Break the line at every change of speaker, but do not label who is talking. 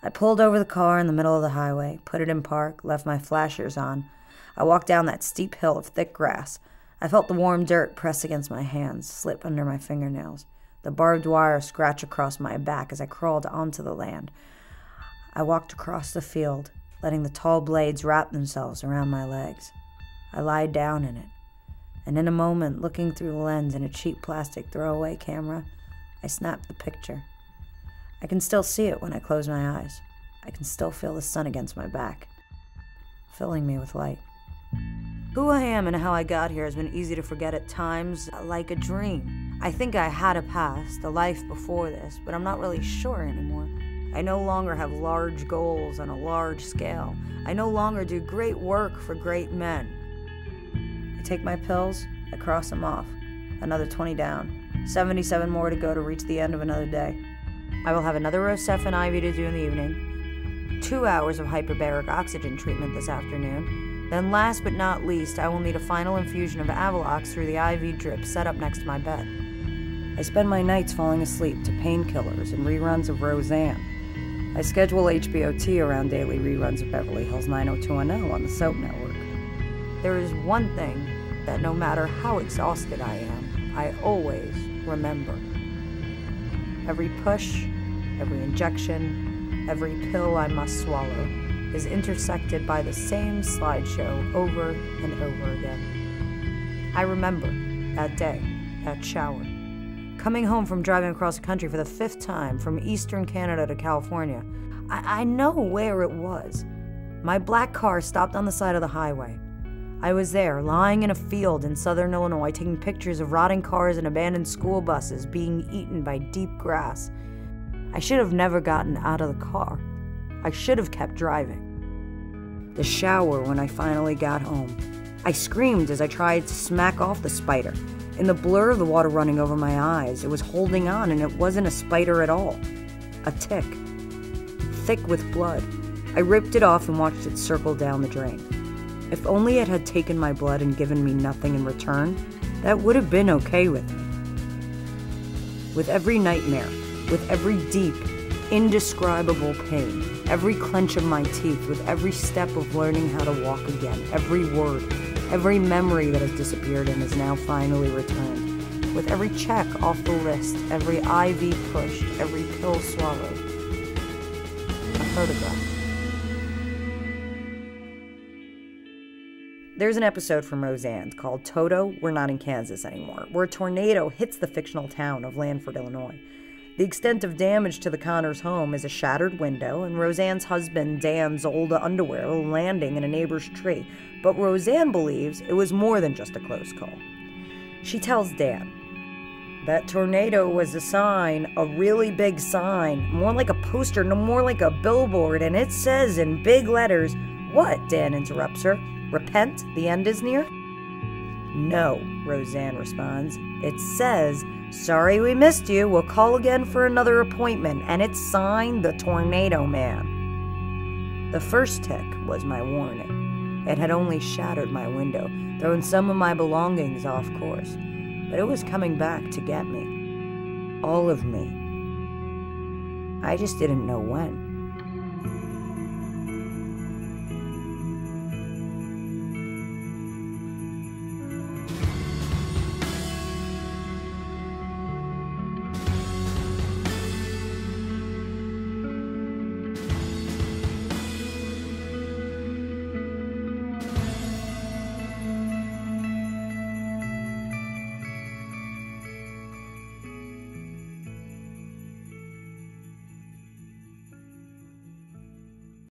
I pulled over the car in the middle of the highway, put it in park, left my flashers on. I walked down that steep hill of thick grass. I felt the warm dirt press against my hands, slip under my fingernails. The barbed wire scratch across my back as I crawled onto the land. I walked across the field, letting the tall blades wrap themselves around my legs. I lied down in it, and in a moment, looking through the lens in a cheap plastic throwaway camera, I snapped the picture. I can still see it when I close my eyes. I can still feel the sun against my back, filling me with light. Who I am and how I got here has been easy to forget at times, like a dream. I think I had a past, a life before this, but I'm not really sure anymore. I no longer have large goals on a large scale. I no longer do great work for great men. I take my pills, I cross them off. Another 20 down. 77 more to go to reach the end of another day. I will have another Rosef IV to do in the evening. 2 hours of hyperbaric oxygen treatment this afternoon. Then last but not least, I will need a final infusion of Avalox through the IV drip set up next to my bed. I spend my nights falling asleep to painkillers and reruns of Roseanne. I schedule HBOT around daily reruns of Beverly Hills 90210 on the Soap Network. There is one thing that no matter how exhausted I am, I always remember. Every push, every injection, every pill I must swallow is intersected by the same slideshow over and over again. I remember that day, that shower. Coming home from driving across the country for the 5th time from eastern Canada to California, I know where it was. My black car stopped on the side of the highway. I was there, lying in a field in southern Illinois, taking pictures of rotting cars and abandoned school buses being eaten by deep grass. I should have never gotten out of the car. I should have kept driving. The shower when I finally got home. I screamed as I tried to smack off the spider. In the blur of the water running over my eyes, it was holding on, and it wasn't a spider at all. A tick. Thick with blood. I ripped it off and watched it circle down the drain. If only it had taken my blood and given me nothing in return, that would have been okay with me. With every nightmare, with every deep, indescribable pain, every clench of my teeth, with every step of learning how to walk again, every word, every memory that has disappeared and is now finally returned, with every check off the list, every IV pushed, every pill swallowed, a photograph. There's an episode from Roseanne called Toto, We're Not in Kansas Anymore, where a tornado hits the fictional town of Lanford, Illinois. The extent of damage to the Connors' home is a shattered window and Roseanne's husband Dan's old underwear landing in a neighbor's tree, but Roseanne believes it was more than just a close call. She tells Dan, that tornado was a sign, a really big sign, more like a poster, no more like a billboard, and it says in big letters, "What?" Dan interrupts her. "Repent, the end is near?" "No," Roseanne responds. "It says, sorry we missed you, we'll call again for another appointment, and it's signed the Tornado Man." The first tick was my warning. It had only shattered my window, thrown some of my belongings off course, but it was coming back to get me. All of me. I just didn't know when.